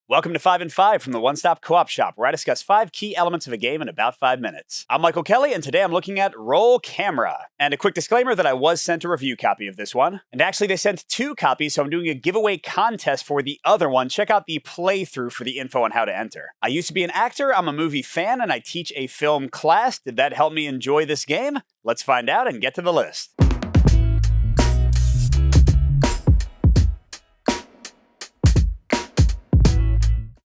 Welcome to 5 and 5 from the One Stop Co-op Shop, where I discuss 5 key elements of a game in about 5 minutes. I'm Michael Kelly, and today I'm looking at Roll Camera. And a quick disclaimer that I was sent a review copy of this one. And actually, they sent 2 copies, so I'm doing a giveaway contest for the other one. Check out the playthrough for the info on how to enter. I used to be an actor, I'm a movie fan, and I teach a film class. Did that help me enjoy this game? Let's find out and get to the list.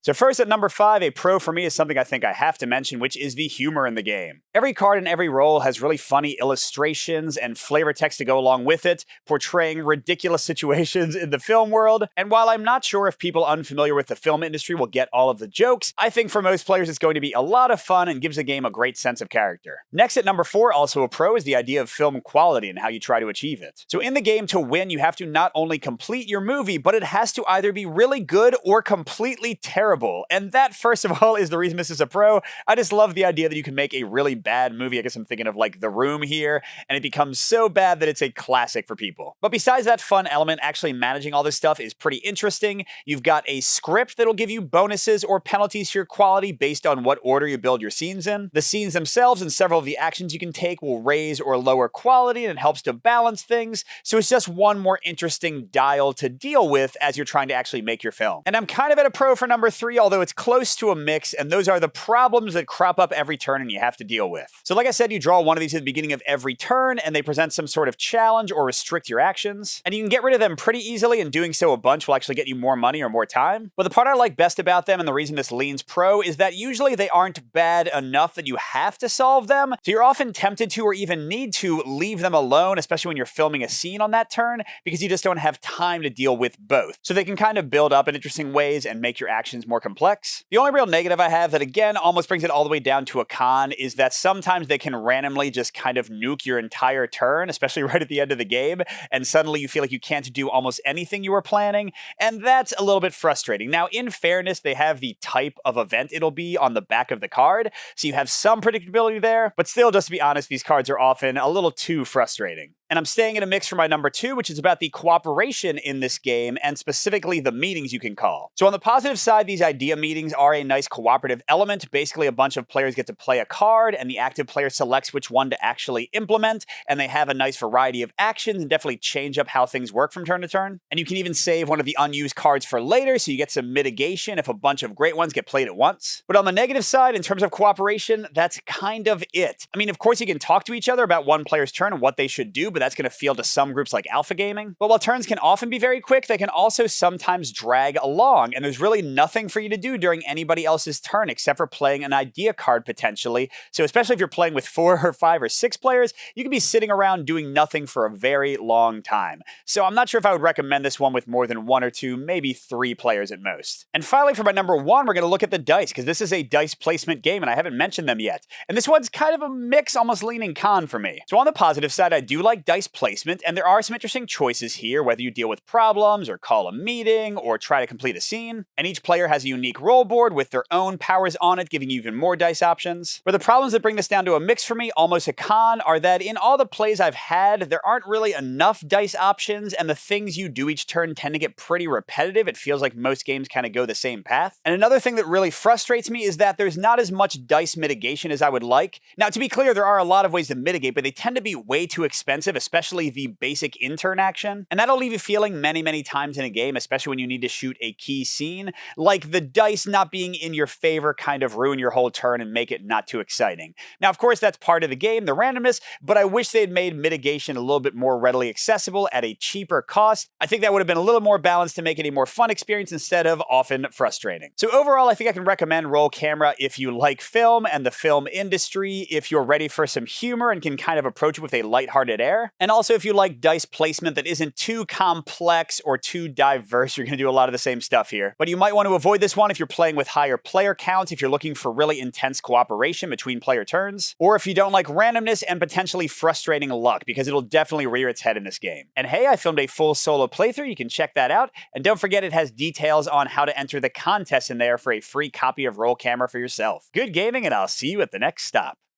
So first at number 5, a pro for me is something I think I have to mention, which is the humor in the game. Every card and every roll has really funny illustrations and flavor text to go along with it, portraying ridiculous situations in the film world. And while I'm not sure if people unfamiliar with the film industry will get all of the jokes, I think for most players it's going to be a lot of fun and gives the game a great sense of character. Next at number 4, also a pro, is the idea of film quality and how you try to achieve it. So in the game, to win, you have to not only complete your movie, but it has to either be really good or completely terrible. And that, first of all, is the reason this is a pro. I just love the idea that you can make a really bad movie. I guess I'm thinking of like The Room here, and it becomes so bad that it's a classic for people. But besides that fun element, actually managing all this stuff is pretty interesting. You've got a script that'll give you bonuses or penalties to your quality based on what order you build your scenes in. The scenes themselves and several of the actions you can take will raise or lower quality, and it helps to balance things. So it's just one more interesting dial to deal with as you're trying to actually make your film. And I'm kind of at a pro for number 3, although it's close to a mix, and those are the problems that crop up every turn and you have to deal with. So like I said, you draw one of these at the beginning of every turn, and they present some sort of challenge or restrict your actions. And you can get rid of them pretty easily, and doing so a bunch will actually get you more money or more time. But the part I like best about them, and the reason this leans pro, is that usually they aren't bad enough that you have to solve them. So you're often tempted to, or even need to, leave them alone, especially when you're filming a scene on that turn, because you just don't have time to deal with both. So they can kind of build up in interesting ways and make your actions more complex. The only real negative I have that, again, almost brings it all the way down to a con is that sometimes they can randomly just kind of nuke your entire turn, especially right at the end of the game, and suddenly you feel like you can't do almost anything you were planning, and that's a little bit frustrating. Now, in fairness, they have the type of event it'll be on the back of the card, so you have some predictability there, but still, just to be honest, these cards are often a little too frustrating. And I'm staying in a mix for my number 2, which is about the cooperation in this game, and specifically the meetings you can call. So on the positive side, these idea meetings are a nice cooperative element. Basically, a bunch of players get to play a card, and the active player selects which one to actually implement, and they have a nice variety of actions and definitely change up how things work from turn to turn. And you can even save one of the unused cards for later, so you get some mitigation if a bunch of great ones get played at once. But on the negative side, in terms of cooperation, that's kind of it. I mean, of course, you can talk to each other about one player's turn and what they should do, but that's going to feel to some groups like alpha gaming. But while turns can often be very quick, they can also sometimes drag along, and there's really nothing for you to do during anybody else's turn except for playing an idea card potentially. So especially if you're playing with 4 or 5 or 6 players, you can be sitting around doing nothing for a very long time. So I'm not sure if I would recommend this one with more than 1 or 2, maybe 3 players at most. And finally, for my number 1, we're going to look at the dice, because this is a dice placement game and I haven't mentioned them yet. And this one's kind of a mix, almost leaning con for me. So on the positive side, I do like dice placement, and there are some interesting choices here, whether you deal with problems or call a meeting or try to complete a scene. And each player has a unique roll board with their own powers on it, giving you even more dice options. But the problems that bring this down to a mix for me, almost a con, are that in all the plays I've had, there aren't really enough dice options, and the things you do each turn tend to get pretty repetitive. It feels like most games kind of go the same path. And another thing that really frustrates me is that there's not as much dice mitigation as I would like. Now, to be clear, there are a lot of ways to mitigate, but they tend to be way too expensive, especially the basic intern action. And that'll leave you feeling many times in a game, especially when you need to shoot a key scene, like the dice not being in your favor kind of ruin your whole turn and make it not too exciting. Now, of course, that's part of the game, the randomness, but I wish they'd made mitigation a little bit more readily accessible at a cheaper cost. I think that would have been a little more balanced to make it a more fun experience instead of often frustrating. So overall, I think I can recommend Roll Camera if you like film and the film industry, if you're ready for some humor and can kind of approach it with a lighthearted air, and also if you like dice placement that isn't too complex or too diverse. You're going to do a lot of the same stuff here. But you might want to avoid this one if you're playing with higher player counts, if you're looking for really intense cooperation between player turns, or if you don't like randomness and potentially frustrating luck, because it'll definitely rear its head in this game. And hey, I filmed a full solo playthrough. You can check that out. And don't forget, it has details on how to enter the contest in there for a free copy of Roll Camera for yourself. Good gaming, and I'll see you at the next stop.